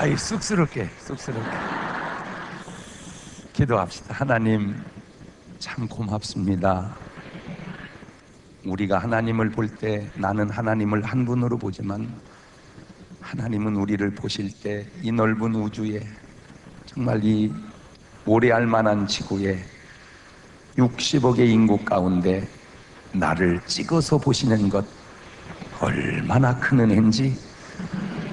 아이, 쑥스럽게 기도합시다. 하나님, 참 고맙습니다. 우리가 하나님을 볼 때 나는 하나님을 한 분으로 보지만 하나님은 우리를 보실 때 이 넓은 우주에, 정말 이 오래할 만한 지구에 60억의 인구 가운데 나를 찍어서 보시는 것 얼마나 큰 은혜인지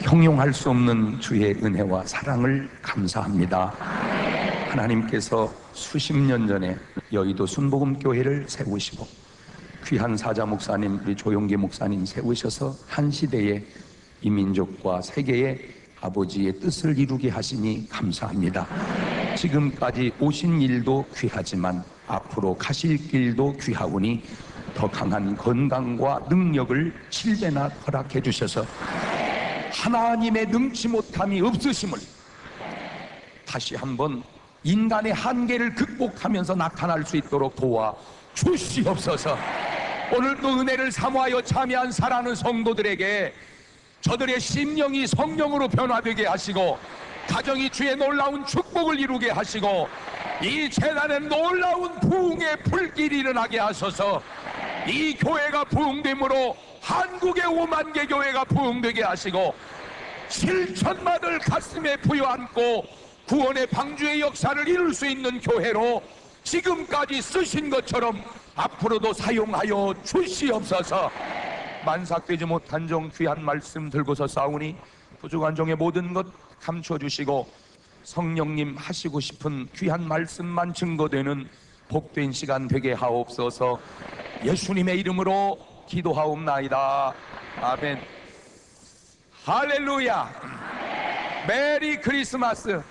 형용할 수 없는 주의 은혜와 사랑을 감사합니다. 하나님께서 수십 년 전에 여의도 순복음교회를 세우시고 귀한 사자 목사님, 우리 조용기 목사님 세우셔서 한 시대에 이 민족과 세계의 아버지의 뜻을 이루게 하시니 감사합니다. 지금까지 오신 일도 귀하지만 앞으로 가실 길도 귀하오니 더 강한 건강과 능력을 7배나 허락해 주셔서 하나님의 능치 못함이 없으심을 다시 한번 인간의 한계를 극복하면서 나타날 수 있도록 도와 주시옵소서. 오늘도 은혜를 사모하여 참여한 사랑하는 성도들에게 저들의 심령이 성령으로 변화되게 하시고 가정이 주의 놀라운 축복을 이루게 하시고 이 재단에 놀라운 부흥의 불길이 일어나게 하소서. 이 교회가 부흥됨으로 한국의 5만 개 교회가 부흥되게 하시고 7천만을 가슴에 부여안고 구원의 방주의 역사를 이룰 수 있는 교회로 지금까지 쓰신 것처럼 앞으로도 사용하여 주시옵소서. 만삭되지 못한 종 귀한 말씀 들고서 싸우니 부족한 종의 모든 것 감춰 주시고 성령님 하시고 싶은 귀한 말씀만 증거되는 복된 시간 되게 하옵소서. 예수님의 이름으로 기도하옵나이다. 아멘. 할렐루야. 메리 크리스마스.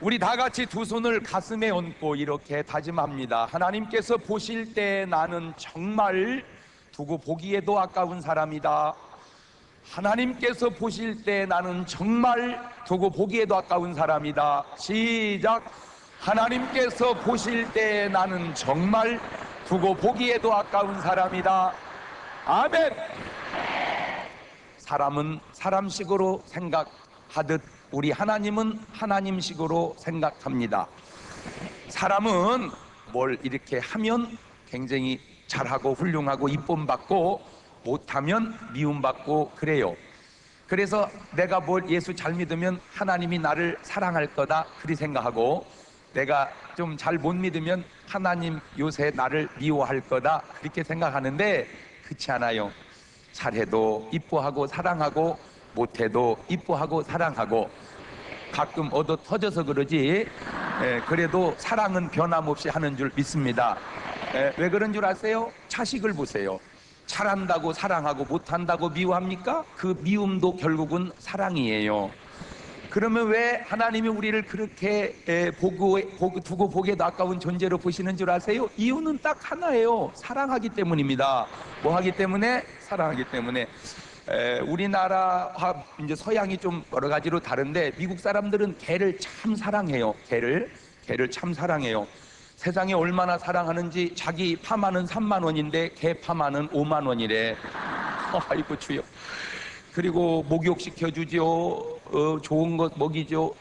우리 다 같이 두 손을 가슴에 얹고 이렇게 다짐합니다. 하나님께서 보실 때 나는 정말 두고 보기에도 아까운 사람이다. 하나님께서 보실 때 나는 정말 두고 보기에도 아까운 사람이다. 시작. 하나님께서 보실 때 나는 정말 두고 보기에도 아까운 사람이다. 아멘. 사람은 사람식으로 생각하듯 우리 하나님은 하나님식으로 생각합니다. 사람은 뭘 이렇게 하면 굉장히 잘하고 훌륭하고 이쁨 받고 못하면 미움받고 그래요. 그래서 내가 뭘 예수 잘 믿으면 하나님이 나를 사랑할 거다 그리 생각하고, 내가 좀 잘 못 믿으면 하나님 요새 나를 미워할 거다 그렇게 생각하는데 그렇지 않아요. 잘해도 이뻐하고 사랑하고 못해도 이뻐하고 사랑하고, 가끔 얻어 터져서 그러지 그래도 사랑은 변함없이 하는 줄 믿습니다. 왜 그런 줄 아세요? 자식을 보세요. 잘한다고 사랑하고 못한다고 미워합니까? 그 미움도 결국은 사랑이에요. 그러면 왜 하나님이 우리를 그렇게 두고 보기에도 아까운 존재로 보시는 줄 아세요? 이유는 딱 하나예요. 사랑하기 때문입니다. 뭐 하기 때문에? 사랑하기 때문에. 우리나라와 이제 서양이 좀 여러 가지로 다른데 미국 사람들은 개를 참 사랑해요. 개를 참 사랑해요. 세상에 얼마나 사랑하는지, 자기 파마는 3만 원인데 개 파마는 5만 원이래. 아이고 주여. 그리고 목욕시켜주죠. 좋은 것 먹이죠.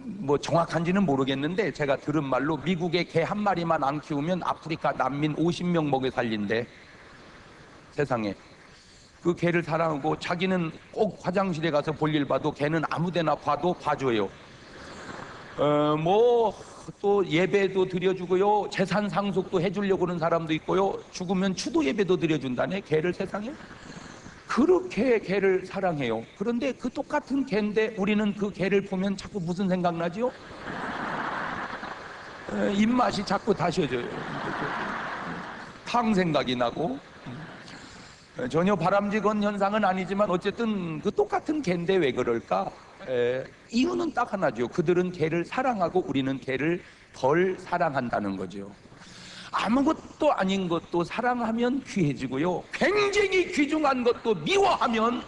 뭐 정확한지는 모르겠는데 제가 들은 말로 미국에 개 한 마리만 안 키우면 아프리카 난민 50명 먹여 살린대. 세상에. 그 개를 사랑하고 자기는 꼭 화장실에 가서 볼일 봐도 개는 아무데나 봐도 봐줘요. 뭐 또 예배도 드려주고요, 재산 상속도 해주려고 하는 사람도 있고요, 죽으면 추도 예배도 드려준다네. 개를 세상에 그렇게 개를 사랑해요. 그런데 그 똑같은 개인데 우리는 그 개를 보면 자꾸 무슨 생각 나지요? 입맛이 자꾸 다셔져요. 탕 생각이 나고. 전혀 바람직한 현상은 아니지만 어쨌든 그 똑같은 개인데 왜 그럴까? 이유는 딱 하나죠. 그들은 개를 사랑하고 우리는 개를 덜 사랑한다는 거죠. 아무것도 아닌 것도 사랑하면 귀해지고요, 굉장히 귀중한 것도 미워하면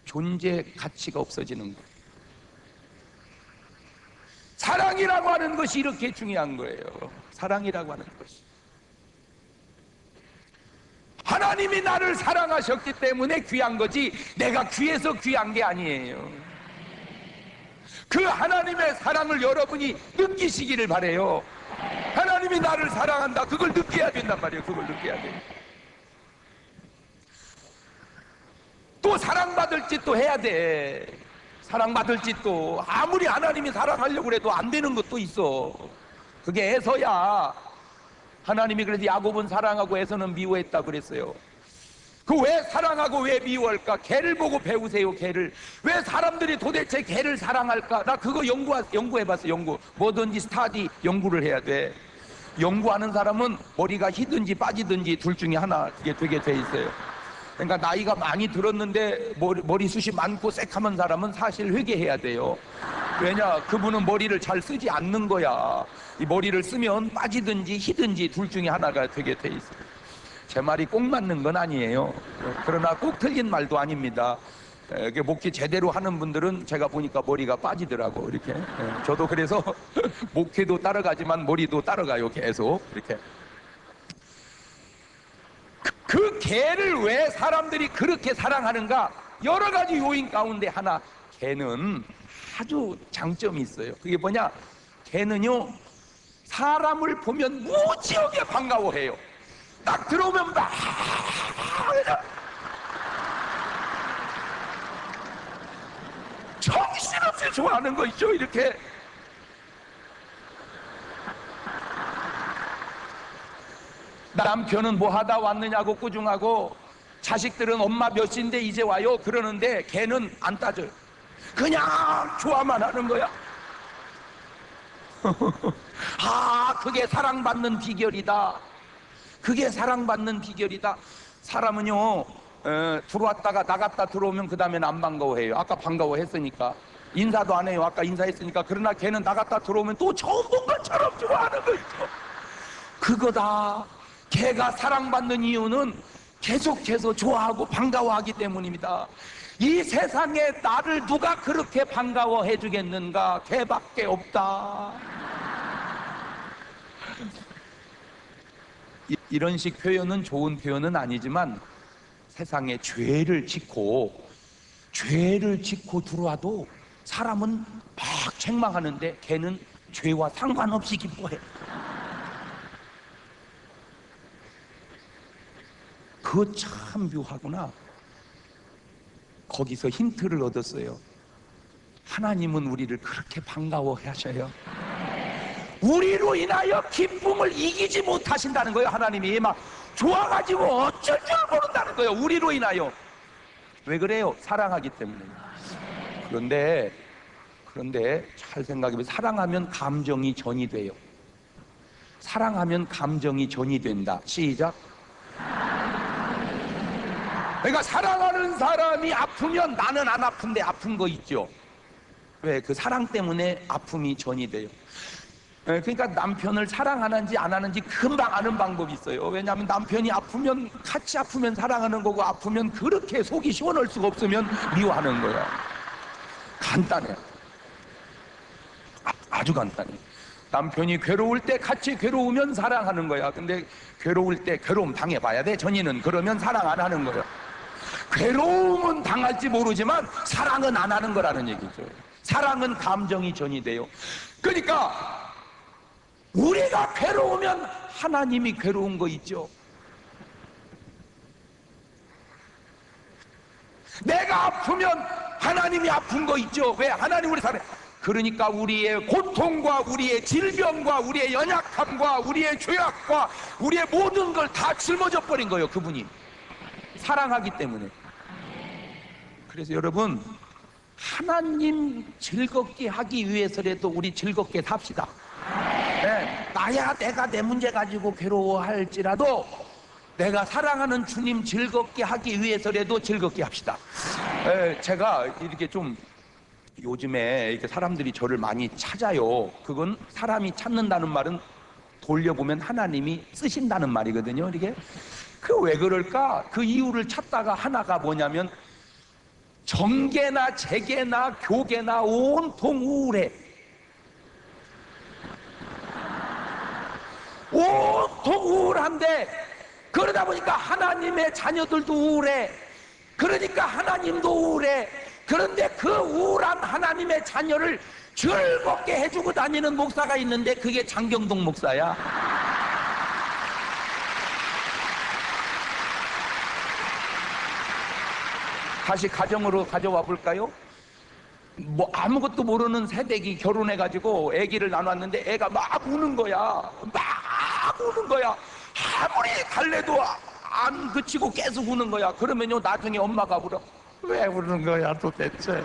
존재 가치가 없어지는 거예요. 사랑이라고 하는 것이 이렇게 중요한 거예요. 사랑이라고 하는 것이. 하나님이 나를 사랑하셨기 때문에 귀한 거지 내가 귀해서 귀한 게 아니에요. 그 하나님의 사랑을 여러분이 느끼시기를 바래요. 하나님이 나를 사랑한다, 그걸 느껴야 된단 말이에요. 그걸 느껴야 돼요. 또 사랑받을 짓도 해야 돼. 사랑받을 짓도 아무리 하나님이 사랑하려고 해도 안 되는 것도 있어. 그게 에서야. 하나님이 그래서 야곱은 사랑하고 에서는 미워했다 그랬어요. 그 왜 사랑하고 왜 미워할까? 개를 보고 배우세요. 개를. 왜 사람들이 도대체 개를 사랑할까? 나 그거 연구해봤어. 뭐든지 스타디 연구를 해야 돼. 연구하는 사람은 머리가 희든지 빠지든지 둘 중에 하나, 그게 되게 돼 있어요. 그러니까 나이가 많이 들었는데 머리숱이 많고 새카만 사람은 사실 회개해야 돼요. 왜냐? 그분은 머리를 잘 쓰지 않는 거야. 이 머리를 쓰면 빠지든지 희든지 둘 중에 하나가 되게 돼 있어요. 제 말이 꼭 맞는 건 아니에요. 그러나 꼭 틀린 말도 아닙니다. 목회 제대로 하는 분들은 제가 보니까 머리가 빠지더라고. 이렇게. 저도 그래서 목회도 따라가지만 머리도 따라가요. 계속 이렇게. 그 개를 왜 사람들이 그렇게 사랑하는가? 여러 가지 요인 가운데 하나, 개는 아주 장점이 있어요. 그게 뭐냐? 개는요, 사람을 보면 무지하게 반가워해요. 딱 들어오면 막 정신없이 좋아하는 거 있죠. 이렇게. 남편은 뭐 하다 왔느냐고 꾸중하고, 자식들은 엄마 몇 시인데 이제 와요 그러는데 걔는 안 따져요. 그냥 좋아만 하는 거야. 아, 그게 사랑받는 비결이다. 그게 사랑받는 비결이다. 사람은요, 들어왔다가 나갔다 들어오면 그 다음에는 안 반가워해요. 아까 반가워했으니까. 인사도 안 해요. 아까 인사했으니까. 그러나 걔는 나갔다 들어오면 또 처음 본 것처럼 좋아하는 거 있죠. 그거다. 걔가 사랑받는 이유는 계속해서 좋아하고 반가워하기 때문입니다. 이 세상에 나를 누가 그렇게 반가워해 주겠는가? 걔밖에 없다. 이런 식 표현은 좋은 표현은 아니지만, 세상에 죄를 짓고 들어와도 사람은 막 책망하는데 걔는 죄와 상관없이 기뻐해. 그거 참 묘하구나. 거기서 힌트를 얻었어요. 하나님은 우리를 그렇게 반가워해 하셔요. 우리로 인하여 기쁨을 이기지 못하신다는 거예요. 하나님이 막 좋아가지고 어쩔 줄 모른다는 거예요. 우리로 인하여. 왜 그래요? 사랑하기 때문에. 그런데 잘 생각해보면, 사랑하면 감정이 전이 돼요. 사랑하면 감정이 전이 된다. 시작. 그러니까 사랑하는 사람이 아프면 나는 안 아픈데 아픈 거 있죠. 왜? 그 사랑 때문에 아픔이 전이 돼요. 그러니까 남편을 사랑하는지 안 하는지 금방 아는 방법이 있어요. 왜냐하면 남편이 아프면 같이 아프면 사랑하는 거고, 아프면 그렇게 속이 시원할 수가 없으면 미워하는 거야. 간단해. 아주 간단해. 남편이 괴로울 때 같이 괴로우면 사랑하는 거야. 근데 괴로울 때 괴로움 당해봐야 돼, 전이는. 그러면 사랑 안 하는 거야. 괴로움은 당할지 모르지만 사랑은 안 하는 거라는 얘기죠. 사랑은 감정이 전이 돼요. 그러니까 우리가 괴로우면 하나님이 괴로운 거 있죠. 내가 아프면 하나님이 아픈 거 있죠. 왜? 하나님 우리 사랑해. 그러니까 우리의 고통과 우리의 질병과 우리의 연약함과 우리의 죄악과 우리의 모든 걸 다 짊어져 버린 거예요. 그분이 사랑하기 때문에. 그래서 여러분, 하나님 즐겁게 하기 위해서라도 우리 즐겁게 삽시다. 네, 나야 내가 내 문제 가지고 괴로워할지라도 내가 사랑하는 주님 즐겁게 하기 위해서라도 즐겁게 합시다. 네, 제가 이렇게 좀 요즘에 이렇게 사람들이 저를 많이 찾아요. 그건 사람이 찾는다는 말은 돌려보면 하나님이 쓰신다는 말이거든요. 이게 그 왜 그럴까? 그 이유를 찾다가 하나가 뭐냐면, 정계나 재계나 교계나 온통 우울해. 온통 우울한데 그 그러다 보니까 하나님의 자녀들도 우울해. 그러니까 하나님도 우울해. 그런데 그 우울한 하나님의 자녀를 즐겁게 해주고 다니는 목사가 있는데 그게 장경동 목사야. 다시 가정으로 가져와 볼까요? 뭐 아무것도 모르는 새댁이 결혼해가지고 아기를 나눴는데 애가 막 우는 거야. 막 우는 거야. 아무리 달래도 안 그치고 계속 우는 거야. 그러면요 나중에 엄마가 울어. 왜 우는 거야 도대체?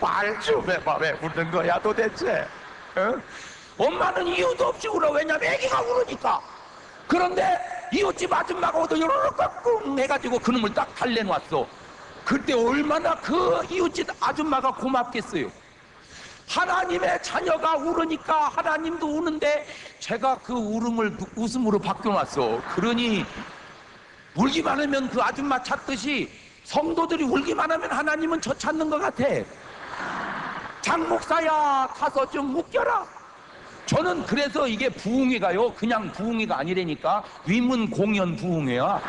말 좀 해봐. 왜 우는 거야 도대체? 어? 엄마는 이유도 없이 울어. 왜냐면 아기가 우르니까. 그런데 이웃집 아줌마가 오도 요렇게 꿍 해가지고 그놈을 딱 달래놨어. 그때 얼마나 그 이웃집 아줌마가 고맙겠어요. 하나님의 자녀가 울으니까 하나님도 우는데 제가 그 울음을 웃음으로 바뀌어놨어. 그러니 울기만 하면 그 아줌마 찾듯이 성도들이 울기만 하면 하나님은 저 찾는 것 같아. 장 목사야 가서 좀 웃겨라. 저는 그래서 이게 부흥회가요 그냥 부흥회가 아니라니까 위문 공연 부흥회야.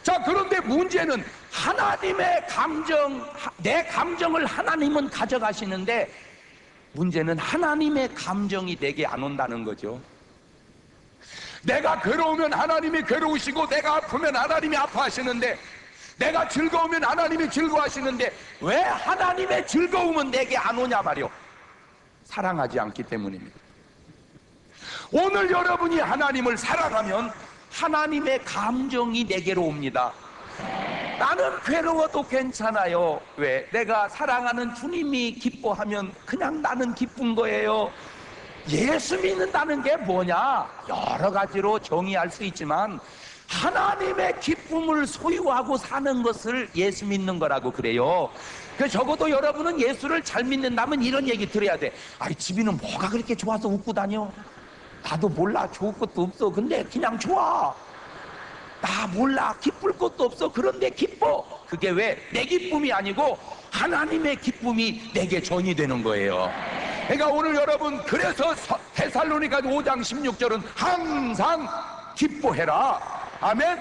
자, 그런데 문제는 하나님의 감정, 내 감정을 하나님은 가져가시는데 문제는 하나님의 감정이 내게 안 온다는 거죠. 내가 괴로우면 하나님이 괴로우시고 내가 아프면 하나님이 아파하시는데 내가 즐거우면 하나님이 즐거워하시는데 왜 하나님의 즐거움은 내게 안 오냐 말이요. 사랑하지 않기 때문입니다. 오늘 여러분이 하나님을 사랑하면 하나님의 감정이 내게로 옵니다. 나는 괴로워도 괜찮아요. 왜? 내가 사랑하는 주님이 기뻐하면 그냥 나는 기쁜 거예요. 예수 믿는다는 게 뭐냐? 여러 가지로 정의할 수 있지만 하나님의 기쁨을 소유하고 사는 것을 예수 믿는 거라고 그래요. 적어도 여러분은 예수를 잘 믿는다면 이런 얘기 들어야 돼. 아이 집이는 뭐가 그렇게 좋아서 웃고 다녀? 나도 몰라. 좋을 것도 없어. 근데 그냥 좋아. 나 몰라. 기쁠 것도 없어. 그런데 기뻐. 그게 왜? 내 기쁨이 아니고 하나님의 기쁨이 내게 전이 되는 거예요. 그러니까 오늘 여러분 그래서 데살로니가 5장 16절은 항상 기뻐해라. 아멘.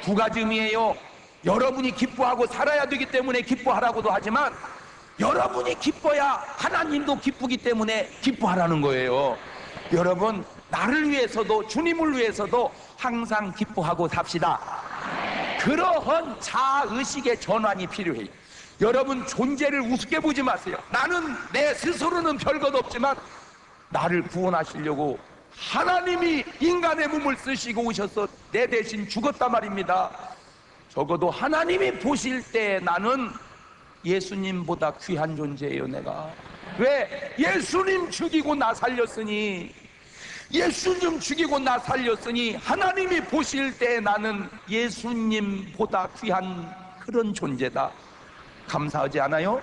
두 가지 의미예요. 여러분이 기뻐하고 살아야 되기 때문에 기뻐하라고도 하지만 여러분이 기뻐야 하나님도 기쁘기 때문에 기뻐하라는 거예요. 여러분 나를 위해서도 주님을 위해서도 항상 기뻐하고 삽시다. 그러한 자의식의 전환이 필요해요. 여러분 존재를 우습게 보지 마세요. 나는 내 스스로는 별것 없지만 나를 구원하시려고 하나님이 인간의 몸을 쓰시고 오셔서 내 대신 죽었단 말입니다. 적어도 하나님이 보실 때 나는 예수님보다 귀한 존재예요. 내가 왜? 예수님 죽이고 나 살렸으니, 예수님 죽이고 나 살렸으니 하나님이 보실 때 나는 예수님보다 귀한 그런 존재다. 감사하지 않아요?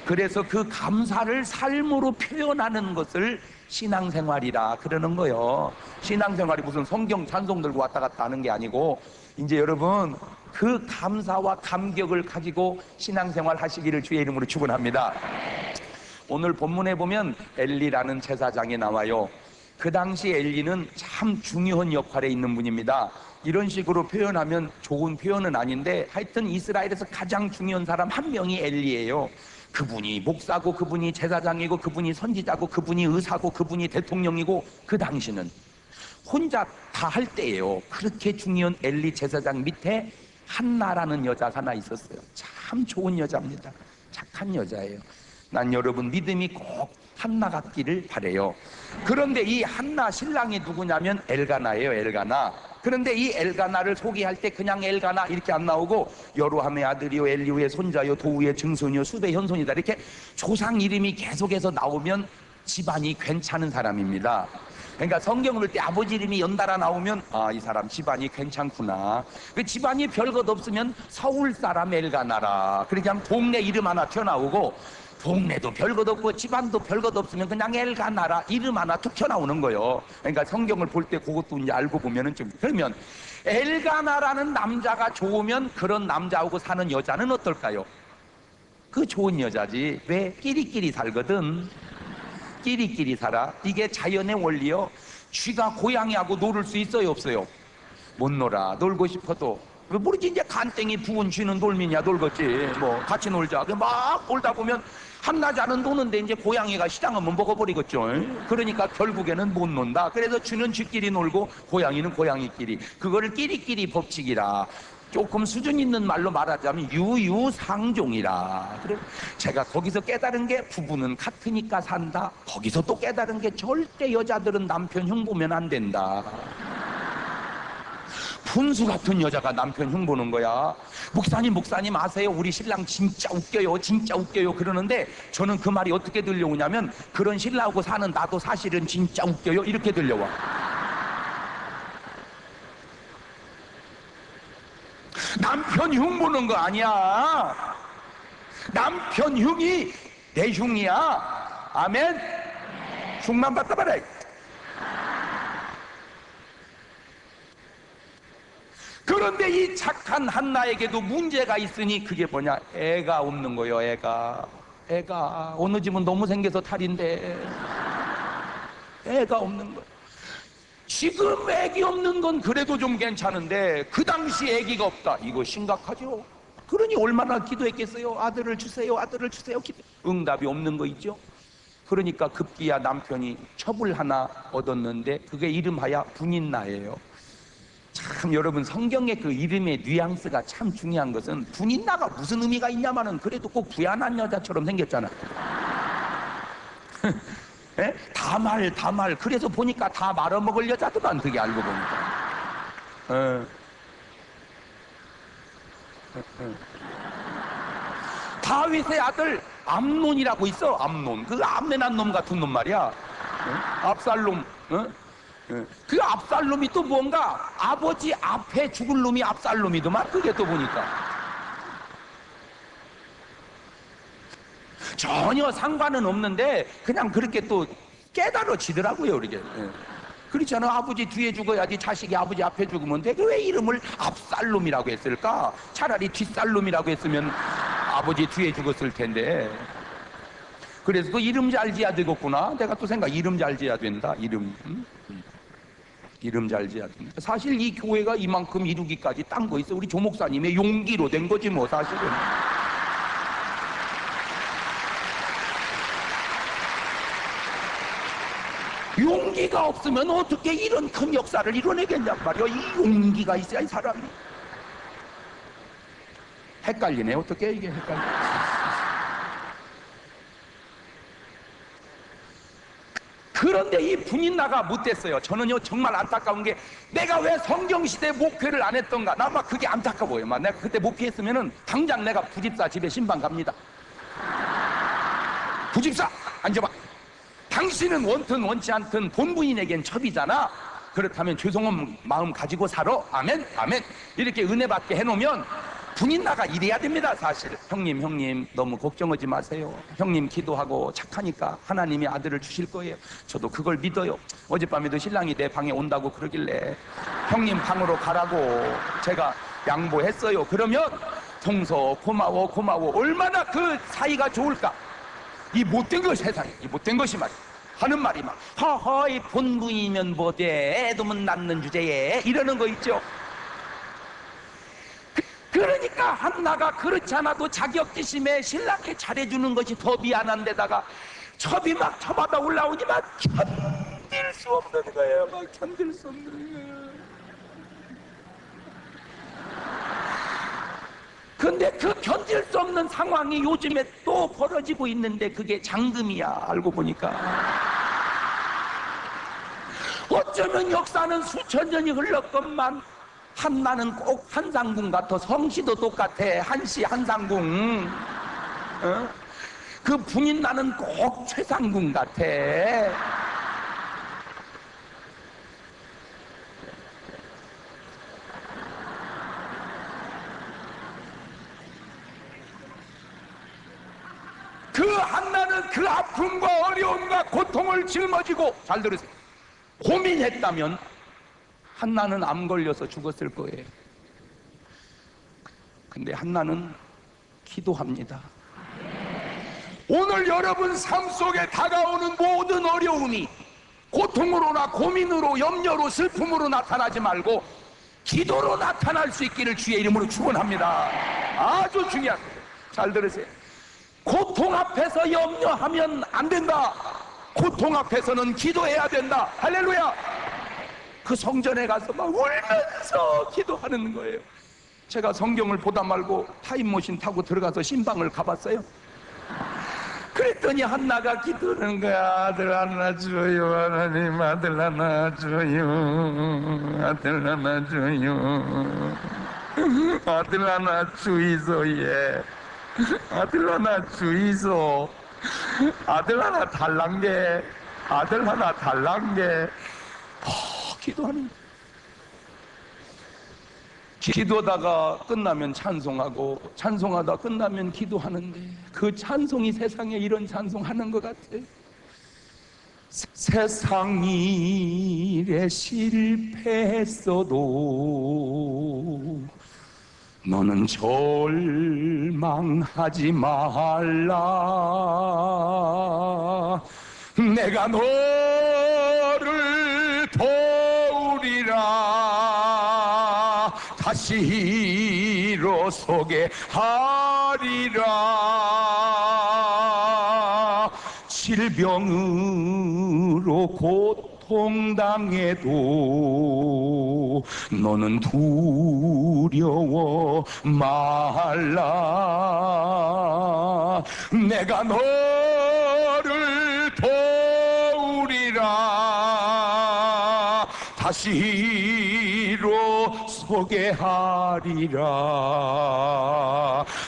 그래서 그 감사를 삶으로 표현하는 것을 신앙생활이라 그러는 거예요. 신앙생활이 무슨 성경 찬송 들고 왔다 갔다 하는 게 아니고 이제 여러분 그 감사와 감격을 가지고 신앙생활 하시기를 주의 이름으로 축원합니다. 오늘 본문에 보면 엘리라는 제사장이 나와요. 그 당시 엘리는 참 중요한 역할에 있는 분입니다. 이런 식으로 표현하면 좋은 표현은 아닌데 하여튼 이스라엘에서 가장 중요한 사람 한 명이 엘리예요. 그분이 목사고 그분이 제사장이고 그분이 선지자고 그분이 의사고 그분이 대통령이고 그 당시는 혼자 다 할 때예요. 그렇게 중요한 엘리 제사장 밑에 한나라는 여자가 하나 있었어요. 참 좋은 여자입니다. 착한 여자예요. 난 여러분 믿음이 꼭 한나 같기를 바래요. 그런데 이 한나 신랑이 누구냐면 엘가나예요. 엘가나. 그런데 이 엘가나를 소개할 때 그냥 엘가나 이렇게 안 나오고 여로함의 아들이요 엘리후의 손자요 도우의 증손이요 수베 현손이다 이렇게 조상 이름이 계속해서 나오면 집안이 괜찮은 사람입니다. 그러니까 성경 볼 때 아버지 이름이 연달아 나오면 아, 이 사람 집안이 괜찮구나. 그 집안이 별것 없으면 서울 사람 엘가나라 그렇게 하면 동네 이름 하나 튀어나오고, 동네도 별것 없고 집안도 별것 없으면 그냥 엘가나라 이름 하나 툭 튀어나오는 거예요. 그러니까 성경을 볼 때 그것도 이제 알고 보면은 좀, 그러면 엘가나라는 남자가 좋으면 그런 남자하고 사는 여자는 어떨까요? 그 좋은 여자지. 왜? 끼리끼리 살거든. 끼리끼리 살아. 이게 자연의 원리요. 쥐가 고양이하고 놀을 수 있어요, 없어요? 못 놀아. 놀고 싶어도 모르지. 이제 간땡이 부은 쥐는 놀미냐 놀겠지. 뭐 같이 놀자. 막 놀다 보면 한낮에는 노는데 이제 고양이가 시장하면 먹어버리겠죠. 그러니까 결국에는 못 논다. 그래서 쥐는 쥐끼리 놀고 고양이는 고양이끼리. 그거를 끼리끼리 법칙이라. 조금 수준 있는 말로 말하자면 유유상종이라. 그래 제가 거기서 깨달은 게 부부는 같으니까 산다. 거기서 또 깨달은 게 절대 여자들은 남편 흉보면 안 된다. 분수 같은 여자가 남편 흉보는 거야. 목사님 아세요? 우리 신랑 진짜 웃겨요 그러는데 저는 그 말이 어떻게 들려오냐면 그런 신랑하고 사는 나도 사실은 진짜 웃겨요 이렇게 들려와. 남편 흉보는 거 아니야. 남편 흉이 내 흉이야. 아멘. 흉만 받다 말해. 그런데 이 착한 한나에게도 문제가 있으니 그게 뭐냐? 애가 없는 거예요. 애가 어느 집은 너무 생겨서 탈인데 애가 없는 거예요. 지금 애기 없는 건 그래도 좀 괜찮은데 그 당시 애기가 없다. 이거 심각하죠. 그러니 얼마나 기도했겠어요. 아들을 주세요. 응답이 없는 거 있죠. 그러니까 급기야 남편이 첩을 하나 얻었는데 그게 이름하여 분인나예요. 참 여러분 성경의 그 이름의 뉘앙스가 참 중요한 것은 분인나가 무슨 의미가 있냐마는 그래도 꼭 부연한 여자처럼 생겼잖아. 에? 다말 그래서 보니까 다 말아먹을 여자더만 그게 알고 보니까. 다윗의 아들 암논이라고 있어. 암논 그 암내난 놈 같은 놈 말이야. 압살롬. 그 압살롬이 또 뭔가 아버지 앞에 죽을 놈이 압살롬이더만 그게 또 보니까 전혀 상관은 없는데 그냥 그렇게 또 깨달아지더라고요. 이렇게. 그렇잖아. 아버지 뒤에 죽어야지 자식이 아버지 앞에 죽으면 돼. 왜 이름을 압살롬이라고 했을까? 차라리 뒷살롬이라고 했으면 아버지 뒤에 죽었을 텐데. 그래서 그 이름 잘 지어야 되겠구나. 내가 또 생각 이름 잘 지어야 된다. 이름 잘 지어야 된다. 사실 이 교회가 이만큼 이루기까지 딴 거 있어. 우리 조 목사님의 용기로 된 거지 뭐 사실은. 용기가 없으면 어떻게 이런 큰 역사를 이뤄내겠냔 말이야. 이 용기가 있어야 이 사람이. 헷갈리네. 어떻게 이게 헷갈려. 그런데 이 분인나가 못됐어요. 저는요 정말 안타까운 게 내가 왜 성경시대 목회를 안 했던가. 나 막 그게 안타까워요. 막 내가 그때 목회했으면은 당장 내가 부집사 집에 신방 갑니다. 부집사 앉아봐. 당신은 원튼 원치 않든 본부인에겐 첩이잖아. 그렇다면 죄송한 마음 가지고 살아. 아멘 아멘. 이렇게 은혜 받게 해놓으면 분인나가 이래야 됩니다. 사실 형님 너무 걱정하지 마세요. 형님 기도하고 착하니까 하나님이 아들을 주실 거예요. 저도 그걸 믿어요. 어젯밤에도 신랑이 내 방에 온다고 그러길래 형님 방으로 가라고 제가 양보했어요. 그러면 동서 고마워 얼마나 그 사이가 좋을까. 이 못된 것 세상에 이 못된 것이 말이야. 하는 말이 막 허허이 본부이면 뭐돼 애도면 낳는 주제에 이러는 거 있죠. 그러니까 한나가 그렇지 않아도 자격지심에 신랑께 잘해주는 것이 더 미안한데다가 첩이 막 쳐받아 올라오지만 견딜 수 없는 거예요. 막 견딜 수 없는 거예요. 근데 그 견딜 수 없는 상황이 요즘에 또 벌어지고 있는데 그게 장금이야. 알고 보니까 어쩌면 역사는 수천 년이 흘렀건만 한나는 꼭 한상궁 같아. 성씨도 똑같아. 한씨 한상궁. 그 분인나는 꼭 최상궁 같아. 그 한나는 그 아픔과 어려움과 고통을 짊어지고 잘 들으세요. 고민했다면 한나는 암 걸려서 죽었을 거예요. 근데 한나는 기도합니다. 오늘 여러분 삶 속에 다가오는 모든 어려움이 고통으로나 고민으로, 염려로, 슬픔으로 나타나지 말고 기도로 나타날 수 있기를 주의 이름으로 축원합니다. 아주 중요한 거예요. 잘 들으세요. 고통 앞에서 염려하면 안 된다. 고통 앞에서는 기도해야 된다. 할렐루야. 그 성전에 가서 막 울면서 기도하는 거예요. 제가 성경을 보다 말고 타임머신 타고 들어가서 신방을 가봤어요. 그랬더니 한나가 기도하는 거야. 아들 하나 줘요, 하나님. 아들 하나 줘요, 아들 하나 줘요, 아들 하나 주이소. 예, 아들 하나 주이소. 아들 하나 달란게, 아들 하나 달란게. 기도하는 거야. 기도하다가 끝나면 찬송하고, 찬송하다 끝나면 기도하는데, 그 찬송이 세상에 이런 찬송하는 것 같아요. 세상 일에 실패했어도 너는 절망하지 말라. 내가 너를 도우리라. 다시 일어서게 하리라. 질병으로 고통당해도 너는 두려워 말라. 내가 너를 도우리라. 다시 일어서게 하리라.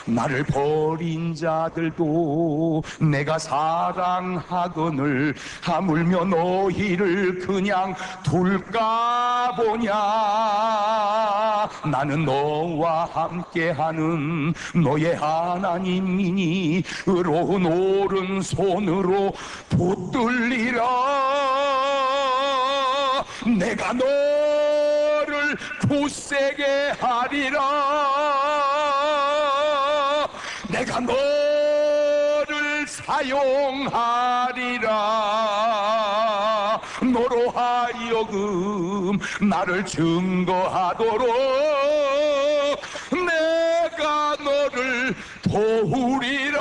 나를 버린 자들도 내가 사랑하거늘 하물며 너희를 그냥 둘까 보냐. 나는 너와 함께하는 너의 하나님이니 의로운 오른손으로 붙들리라. 내가 너를 굳세게 하리라. 내가 너를 사용하리라. 너로 하여금 나를 증거하도록 내가 너를 도우리라.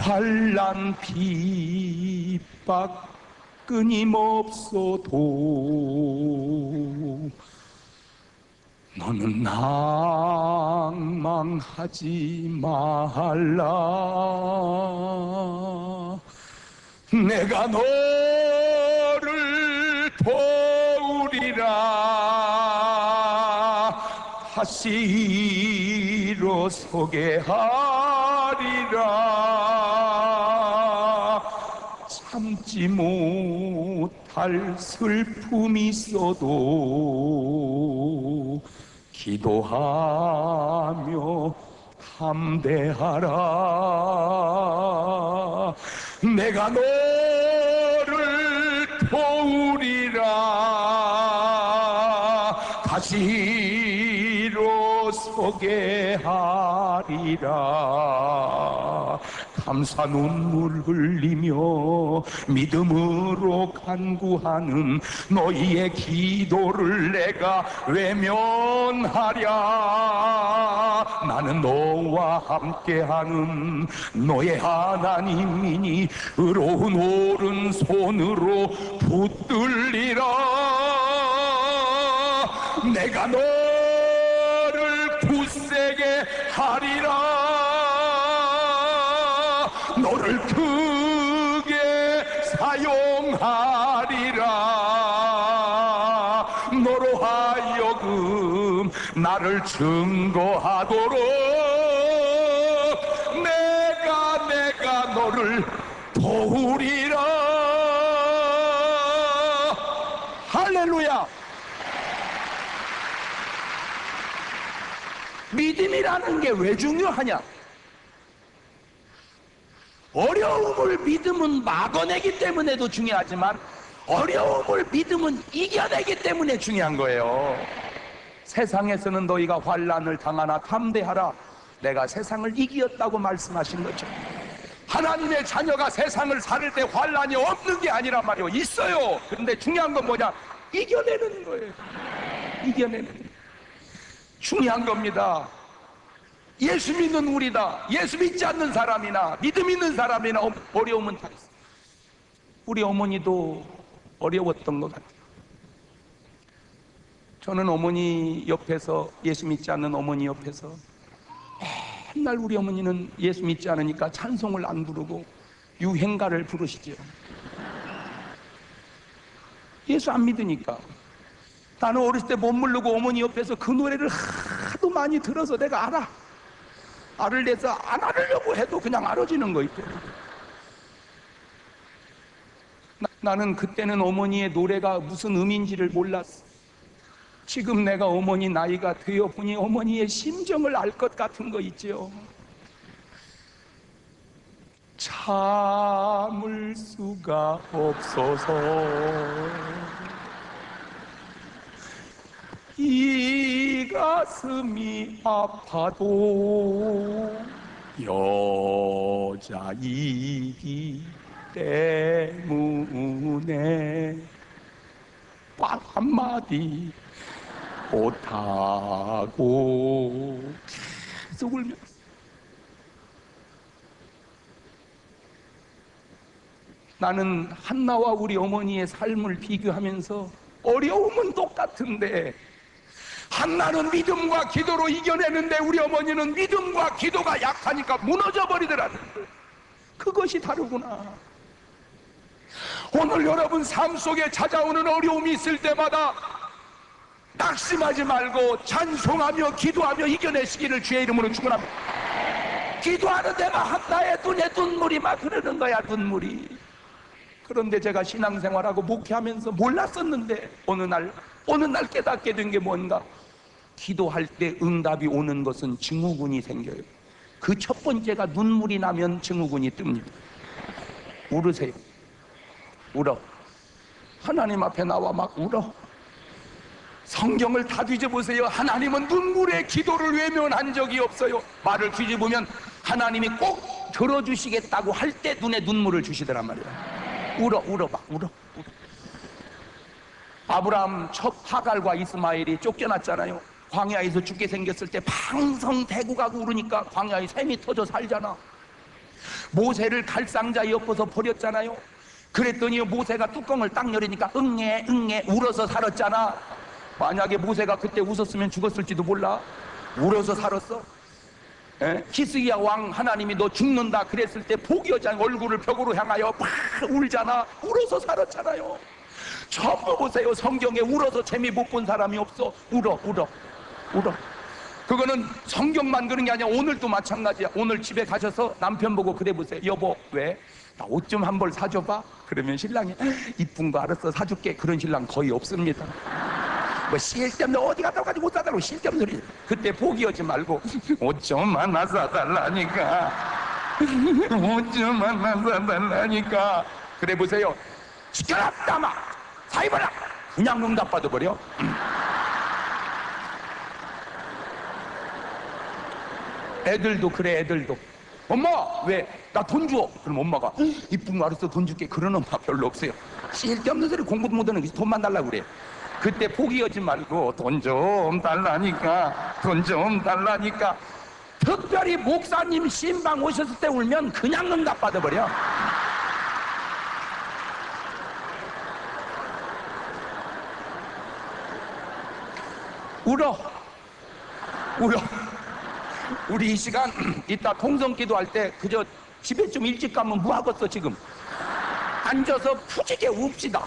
환난 핍박 끊임없어도 너는 낭망하지 말라. 내가 너를 도우리라. 다시 일어서게 하리라. 참지 못할 슬픔이 있어도 기도하며 담대하라. 내가 너를 도우리라. 다시 일어서게 하리라. 감사 눈물 흘리며 믿음으로 간구하는 너희의 기도를 내가 외면하랴. 나는 너와 함께하는 너의 하나님이니 의로운 오른손으로 붙들리라. 내가 너를 굳세게 하리라. 너를 크게 사용하리라. 너로 하여금 나를 증거하도록 내가 너를 도우리라. 할렐루야. 믿음이라는 게 왜 중요하냐? 어려움을 믿음은 막아내기 때문에도 중요하지만 어려움을 믿음은 이겨내기 때문에 중요한 거예요. 세상에서는 너희가 환난을 당하나 담대하라, 내가 세상을 이기었다고 말씀하신 거죠. 하나님의 자녀가 세상을 살을 때 환난이 없는 게 아니란 말이에요. 있어요. 그런데 중요한 건 뭐냐? 이겨내는 거예요. 이겨내는 거예요. 중요한 겁니다. 예수 믿는 우리다, 예수 믿지 않는 사람이나 믿음 있는 사람이나 어려움은 다 있어요. 우리 어머니도 어려웠던 것 같아요. 저는 어머니 옆에서, 예수 믿지 않는 어머니 옆에서 맨날 우리 어머니는 예수 믿지 않으니까 찬송을 안 부르고 유행가를 부르시죠. 예수 안 믿으니까. 나는 어렸을 때 못 모르고 어머니 옆에서 그 노래를 하도 많이 들어서 내가 알아. 알을 내서 안 알으려고 해도 그냥 알아지는 거 있죠. 나는 그때는 어머니의 노래가 무슨 의미인지를 몰랐어. 지금 내가 어머니 나이가 되어 보니 어머니의 심정을 알 것 같은 거 있죠. 참을 수가 없어서 이 가슴이 아파도 여자이기 때문에 말 한마디 못하고 계속 울면서, 나는 한나와 우리 어머니의 삶을 비교하면서 어려움은 똑같은데 한나는 믿음과 기도로 이겨내는데 우리 어머니는 믿음과 기도가 약하니까 무너져 버리더라는 거예요. 그것이 다르구나. 오늘 여러분 삶 속에 찾아오는 어려움이 있을 때마다 낙심하지 말고 찬송하며 기도하며 이겨내시기를 주의 이름으로 축원합니다. 기도하는 데가 한나의 눈에 눈물이 막 흐르는 거야, 눈물이. 그런데 제가 신앙생활하고 목회하면서 몰랐었는데 어느 날 깨닫게 된 게 뭔가, 기도할 때 응답이 오는 것은 증후군이 생겨요. 그 첫 번째가 눈물이 나면 증후군이 뜹니다. 울으세요. 울어. 하나님 앞에 나와 막 울어. 성경을 다 뒤져보세요. 하나님은 눈물의 기도를 외면한 적이 없어요. 말을 뒤집으면 하나님이 꼭 들어주시겠다고 할 때 눈에 눈물을 주시더란 말이에요. 울어 막 울어. 아브라함 첫 하갈과 이스마엘이 쫓겨났잖아요. 광야에서 죽게 생겼을 때 방성 대고 가고 울으니까 광야에 샘이 터져 살잖아. 모세를 갈상자에 엮어서 버렸잖아요. 그랬더니 모세가 뚜껑을 딱 열으니까 응애 울어서 살았잖아. 만약에 모세가 그때 웃었으면 죽었을지도 몰라. 울어서 살았어. 히스기야 왕 하나님이 너 죽는다 그랬을 때 포기하지 얼굴을 벽으로 향하여 막 울잖아. 울어서 살았잖아요. 전부 보세요. 성경에 울어서 재미 못 본 사람이 없어. 울어. 그거는 성경만 그런 게 아니야. 오늘도 마찬가지야. 오늘 집에 가셔서 남편 보고 그래 보세요. 여보, 왜? 나 옷 좀 한 벌 사줘봐. 그러면 신랑이 이쁜 거 알았어 사줄게. 그런 신랑 거의 없습니다. 뭐 쓸데없는 어디 갔다 가지고 옷 사달라고 쓸데없는 소리. 그때 포기하지 말고 옷 좀 하나 사달라니까. 옷 좀 하나 사달라니까. 그래 보세요. 시켜라 따마 사입어라. 그냥 응답 받아버려. 애들도 그래. 애들도 엄마 왜? 나 돈 줘. 그럼 엄마가 이쁜 거 알았어 돈 줄게. 그런 엄마 별로 없어요. 쓸데없는 소리. 공부도 못하는 게 돈만 달라고 그래. 그때 포기하지 말고 돈 좀 달라니까. 돈 좀 달라니까. 특별히 목사님 신방 오셨을 때 울면 그냥 응답 받아버려. 울어. 우리 이 시간 이따 통성기도 할 때 그저 집에 좀 일찍 가면 뭐하겠어. 지금 앉아서 푸지게 웁시다.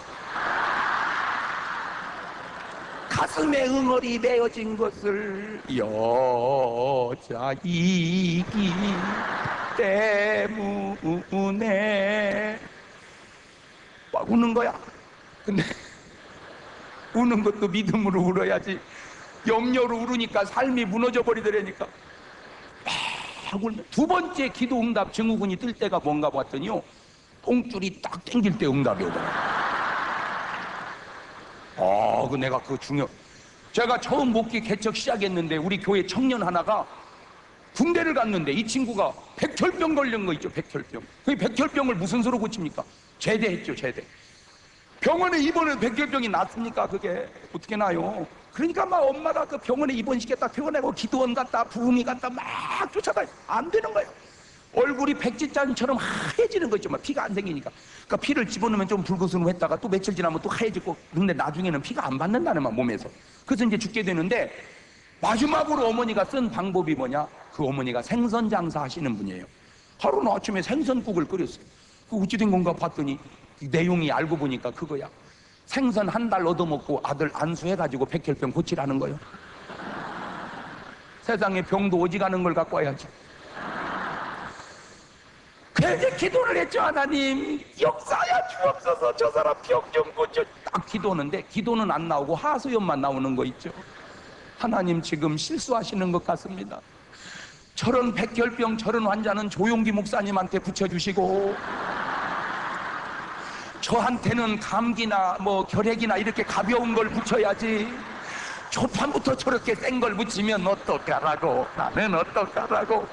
가슴에 응어리 메어진 것을 여자이기 때문에 막 우는 거야. 근데 우는 것도 믿음으로 울어야지. 염려로 울으니까 삶이 무너져 버리더라니까. 막 울면. 두 번째 기도 응답 증후군이 뜰 때가 뭔가 봤더니요, 똥줄이 딱 땡길 때 응답이 오더라. 내가 그거 제가 처음 목기 개척 시작했는데 우리 교회 청년 하나가 군대를 갔는데 이 친구가 백혈병 걸린 거 있죠. 백혈병. 그 백혈병을 무슨 수로 고칩니까? 제대했죠. 제대. 병원에 입원해서 백혈병이 낫습니까? 그게 어떻게 나요? 그러니까 막 엄마가 그 병원에 입원시켰다 퇴원하고 기도원 갔다 부흥이 갔다 막 쫓아다니 안 되는 거예요. 얼굴이 백지장처럼 하얘지는 거 있죠. 막 피가 안 생기니까. 그러니까 피를 집어넣으면 좀 붉으스름했다가 또 며칠 지나면 또 하얘지고, 근데 나중에는 피가 안 받는다는 말 몸에서. 그래서 이제 죽게 되는데 마지막으로 어머니가 쓴 방법이 뭐냐? 그 어머니가 생선 장사 하시는 분이에요. 하루는 아침에 생선국을 끓였어요. 그 어찌 된 건가 봤더니 내용이 알고 보니까 그거야. 생선 한 달 얻어먹고 아들 안수해가지고 백혈병 고치라는 거예요. 세상에 병도 오지가는 걸 갖고 와야지. 그래서 기도를 했죠. 하나님 역사야 주옵소서, 저 사람 병 좀 고쳐. 딱 기도하는데 기도는 안 나오고 하소연만 나오는 거 있죠. 하나님 지금 실수하시는 것 같습니다. 저런 백혈병 저런 환자는 조용기 목사님한테 붙여주시고, 저한테는 감기나 뭐 결핵이나 이렇게 가벼운 걸 붙여야지, 초판부터 저렇게 센 걸 붙이면 어떡하라고, 나는 어떡하라고.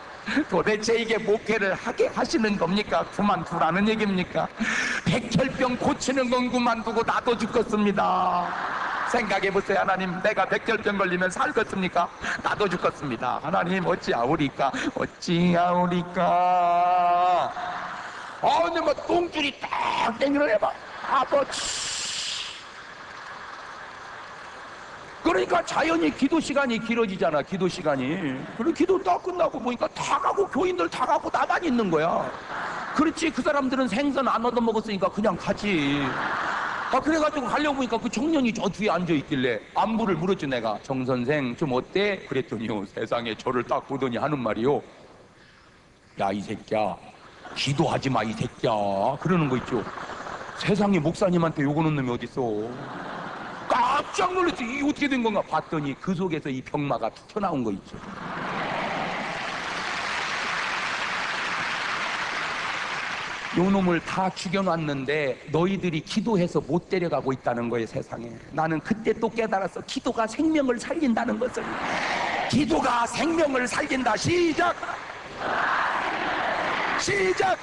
도대체 이게 목회를 하게 하시는 겁니까? 그만두라는 얘기입니까? 백혈병 고치는 건 그만두고 나도 죽겠습니다. 생각해보세요. 하나님, 내가 백혈병 걸리면 살겠습니까? 나도 죽겠습니다. 하나님 어찌하오리까, 어찌하오리까. 근데 뭐 똥줄이 딱 땡기를 해봐. 아버지. 그러니까 자연히 기도 시간이 길어지잖아. 기도 시간이. 그리고 기도 딱 끝나고 보니까 다 가고, 교인들 다 가고 나만 있는 거야. 그렇지. 그 사람들은 생선 안 얻어먹었으니까 그냥 가지. 그래가지고 가려고 보니까 그 청년이 저 뒤에 앉아있길래 안부를 물었죠. 내가, 정 선생 좀 어때? 그랬더니요, 세상에 저를 딱 보더니 하는 말이요, 야 이 새끼야, 기도하지 마 이 새끼야, 그러는 거 있죠. 세상에 목사님한테 욕하는 놈이 어딨어. 깜짝 놀랐지. 이게 어떻게 된 건가 봤더니 그 속에서 이 병마가 튀어나온 거 있죠. 요 놈을 다 죽여놨는데 너희들이 기도해서 못 데려가고 있다는 거예요. 세상에. 나는 그때 또 깨달았어. 기도가 생명을 살린다는 것을. 기도가 생명을 살린다. 시작. 시작.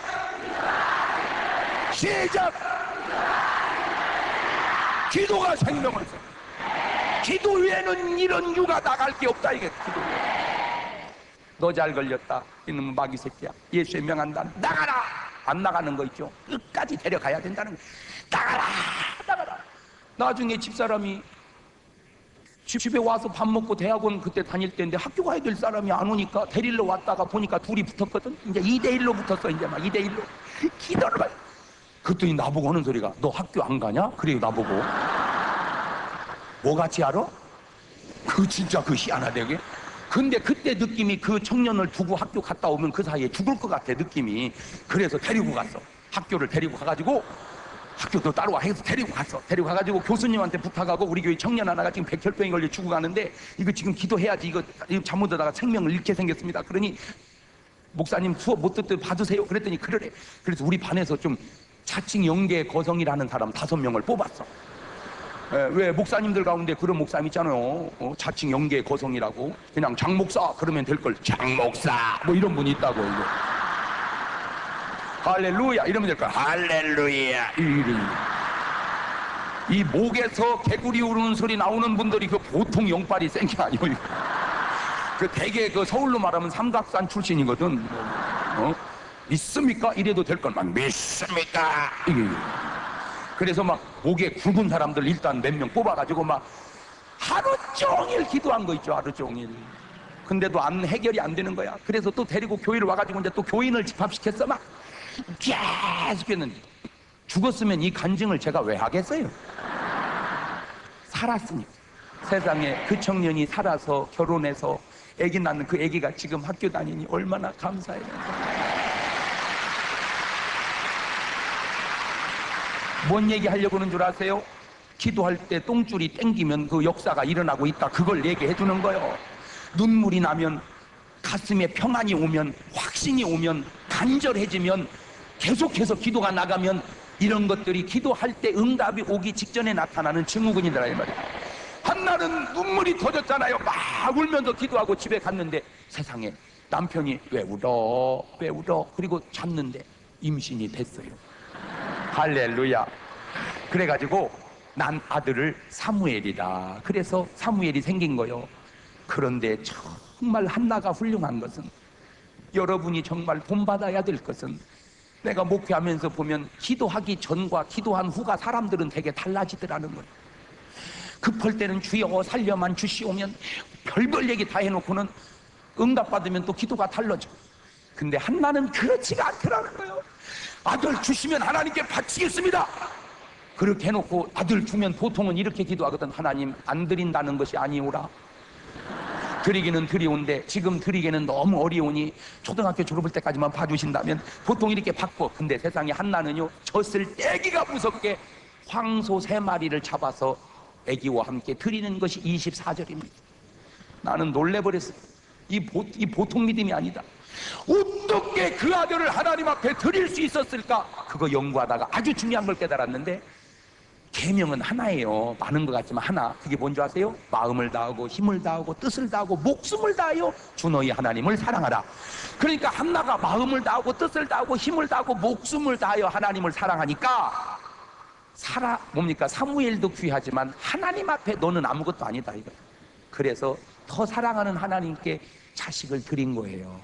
시작. 기도가 생명을 살린다. 기도 외에는 이런 유가 나갈 게 없다. 이게 기도. 너 잘 걸렸다. 이놈 마귀 새끼야. 예수의 명한다. 나가라. 안 나가는 거 있죠. 끝까지 데려가야 된다는 거. 나가라. 나가라. 나중에 집사람이 집에 와서 밥 먹고 대학원 그때 다닐 때인데 학교 가야 될 사람이 안 오니까 데리러 왔다가 보니까 둘이 붙었거든. 이제 2대1로 붙었어. 이제 막 2대1로 기도를 봐. 그랬더니 나보고 하는 소리가, 너 학교 안 가냐? 그래요. 나보고. 뭐 같이 알아? 그 진짜 그 희한하게. 근데 그때 느낌이 그 청년을 두고 학교 갔다 오면 그 사이에 죽을 것 같아, 느낌이. 그래서 데리고 갔어. 학교를 데리고 가가지고, 학교도 따로 와 해서 데리고 갔어. 데리고 가가지고 교수님한테 부탁하고, 우리 교회 청년 하나가 지금 백혈병이 걸려 죽어가는데 이거 지금 기도해야지, 이거 잘못하다가 생명을 잃게 생겼습니다. 그러니 목사님 수업 못 듣듯 봐주세요. 그랬더니 그러래. 그래서 우리 반에서 좀 자칭 영계 거성이라는 사람 5명을 뽑았어. 왜 목사님들 가운데 그런 목사님 있잖아요. 자칭 영계 거성이라고. 그냥 장 목사 그러면 될걸. 장 목사 뭐 이런 분이 있다고. 이거 할렐루야 이러면 될걸. 할렐루야. 이 목에서 개구리 우르는 소리 나오는 분들이 그 보통 영빨이 센 게 아니에요. 그 대개 그 서울로 말하면 삼각산 출신이거든. 믿습니까? 이래도 될걸. 막 믿습니까? 이게. 그래서 막 목에 굵은 사람들 일단 몇 명 뽑아가지고 막 하루 종일 기도한 거 있죠. 하루 종일. 근데도 해결이 안 되는 거야. 그래서 또 데리고 교회를 와가지고 이제 또 교인을 집합시켰어. 막 계속 했는데, 죽었으면 이 간증을 제가 왜 하겠어요? 살았으니까. 세상에 그 청년이 살아서 결혼해서 애기 낳는 그 애기가 지금 학교 다니니 얼마나 감사해요. 뭔 얘기 하려고 하는 줄 아세요? 기도할 때 똥줄이 땡기면 그 역사가 일어나고 있다. 그걸 얘기해 주는 거예요. 눈물이 나면, 가슴에 평안이 오면, 확신이 오면, 간절해지면, 계속해서 기도가 나가면, 이런 것들이 기도할 때 응답이 오기 직전에 나타나는 증후군이더라 이 말이에요. 한 한나는 눈물이 터졌잖아요. 막 울면서 기도하고 집에 갔는데 세상에 남편이 왜 울어 왜 울어 그리고 잤는데 임신이 됐어요. 할렐루야. 그래가지고 난 아들을 사무엘이다. 그래서 사무엘이 생긴 거요. 그런데 정말 한나가 훌륭한 것은, 여러분이 정말 본받아야 될 것은, 내가 목회하면서 보면 기도하기 전과 기도한 후가 사람들은 되게 달라지더라는 거예요. 급할 때는 주여 살려만 주시오면 별별 얘기 다 해놓고는 응답받으면 또 기도가 달라져. 근데 한나는 그렇지가 않더라는 거예요. 아들 주시면 하나님께 바치겠습니다. 그렇게 해놓고 아들 주면 보통은 이렇게 기도하거든. 하나님 안 드린다는 것이 아니오라. 드리기는 드리온데 지금 드리기는 너무 어려우니 초등학교 졸업할 때까지만 봐주신다면 보통 이렇게 받고. 근데 세상에 한나는요, 젖을 떼기가 무섭게 황소 3마리를 잡아서 아기와 함께 드리는 것이 24절입니다. 나는 놀래버렸어요. 이 보통 믿음이 아니다. 어떻게 그 아들을 하나님 앞에 드릴 수 있었을까? 그거 연구하다가 아주 중요한 걸 깨달았는데, 계명은 하나예요. 많은 것 같지만 하나. 그게 뭔지 아세요? 마음을 다하고 힘을 다하고 뜻을 다하고 목숨을 다하여 주 너희 하나님을 사랑하라. 그러니까 한나가 마음을 다하고 뜻을 다하고 힘을 다하고 목숨을 다하여 하나님을 사랑하니까 뭡니까? 사무엘도 귀하지만 하나님 앞에 너는 아무것도 아니다 이거. 그래서 더 사랑하는 하나님께 자식을 드린 거예요.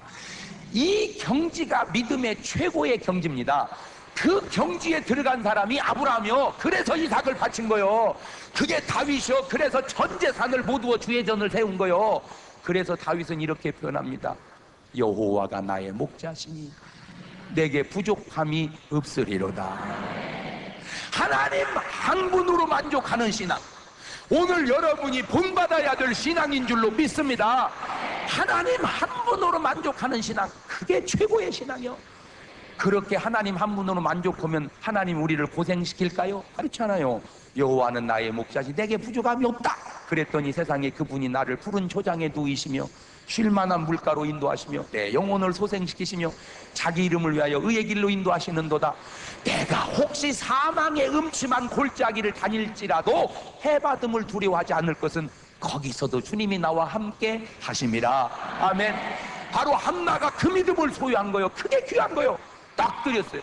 이 경지가 믿음의 최고의 경지입니다. 그 경지에 들어간 사람이 아브라함이요. 그래서 이삭을 바친 거요. 그게 다윗이요. 그래서 전 재산을 모두어 주의 전을 세운 거요. 그래서 다윗은 이렇게 표현합니다. 여호와가 나의 목자시니 내게 부족함이 없으리로다. 하나님 한 분으로 만족하는 신앙, 오늘 여러분이 본받아야 될 신앙인 줄로 믿습니다. 하나님 한 분으로 만족하는 신앙, 그게 최고의 신앙이요. 그렇게 하나님 한 분으로 만족하면 하나님 우리를 고생시킬까요? 그렇지 않아요. 여호와는 나의 목자시 내게 부족함이 없다. 그랬더니 세상에 그분이 나를 푸른 초장에 누이시며 쉴만한 물가로 인도하시며 내 영혼을 소생시키시며 자기 이름을 위하여 의의 길로 인도하시는도다. 내가 혹시 사망의 음침한 골짜기를 다닐지라도 해받음을 두려워하지 않을 것은 거기서도 주님이 나와 함께 하심이라. 아멘. 바로 한나가 그 믿음을 소유한 거요. 그게 귀한 거요. 딱 드렸어요.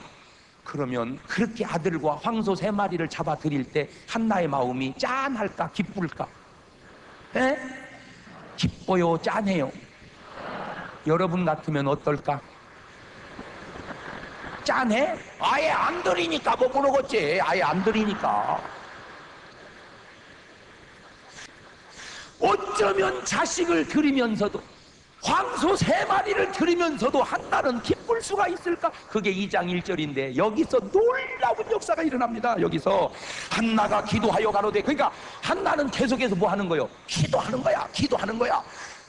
그러면 그렇게 아들과 황소 3마리를 잡아 드릴 때 한나의 마음이 짠할까 기쁠까? 에? 기뻐요 짠해요? 여러분 같으면 어떨까? 짠해? 아예 안 드리니까 뭐 그러겠지. 아예 안 드리니까. 어쩌면 자식을 드리면서도 황소 3마리를 드리면서도 한나는 기쁠 수가 있을까? 그게 2장 1절인데 여기서 놀라운 역사가 일어납니다. 여기서 한나가 기도하여 가로되, 그러니까 한나는 계속해서 뭐 하는 거예요? 기도하는 거야. 기도하는 거야.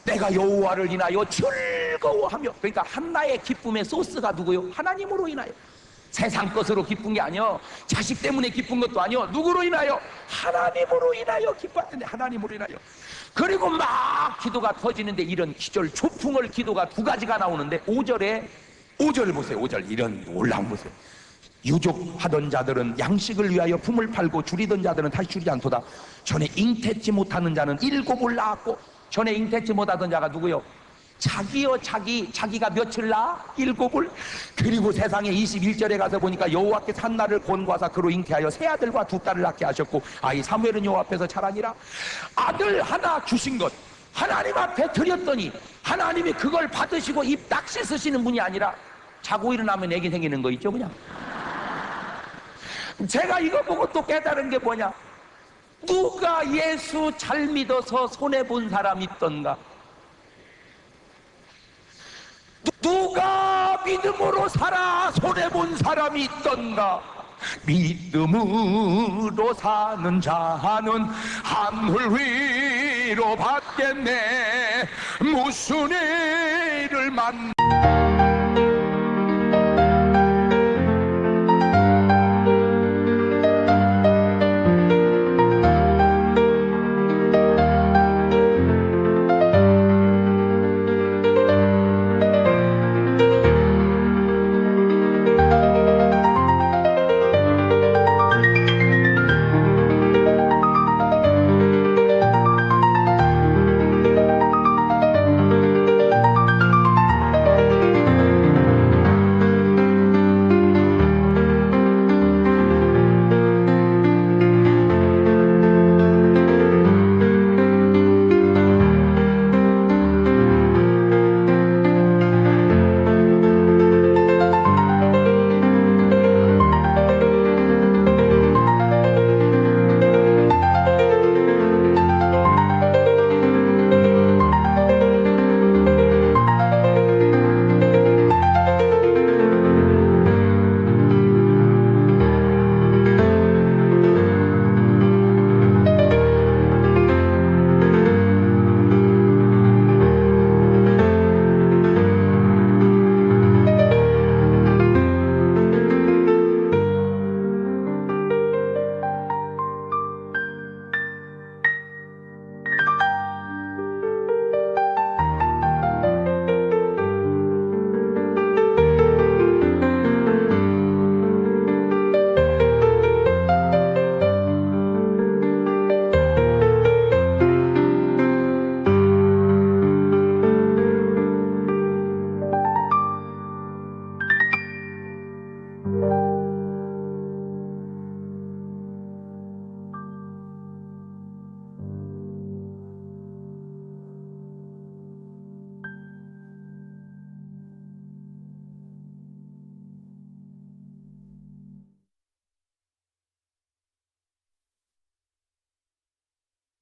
내가 여호와를 인하여 즐거워하며. 그러니까 한나의 기쁨의 소스가 누구요? 하나님으로 인하여. 세상 것으로 기쁜 게 아니요, 자식 때문에 기쁜 것도 아니요, 누구로 인하여? 하나님으로 인하여 기뻤는데, 하나님으로 인하여. 그리고 막 기도가 터지는데 이런 기절 초풍을 기도가 2가지가 나오는데 5절 보세요. 5절 이런 놀라운 보세요. 유족하던 자들은 양식을 위하여 품을 팔고 줄이던 자들은 다시 줄이지 않도다. 전에 잉태치 못하는 자는 7을 낳았고. 전에 잉태치 못하던 자가 누구요? 자기요. 자기가 며칠 낳아? 7을. 그리고 세상에 21절에 가서 보니까 여호와께서 한나를 권고하사 그로 잉태하여 3아들과 2딸을 낳게 하셨고 아이 사무엘은 여호와 앞에서 자라니라. 아들 하나 주신 것 하나님 앞에 드렸더니 하나님이 그걸 받으시고 입 딱 씻으시는 분이 아니라 자고 일어나면 애기 생기는 거 있죠. 그냥 제가 이거 보고 또 깨달은 게 뭐냐, 누가 예수 잘 믿어서 손해본 사람 있던가? 누가 믿음으로 살아 손해본 사람이 있던가? 믿음으로 사는 자는 하늘 위로 받겠네. 무슨 일을 만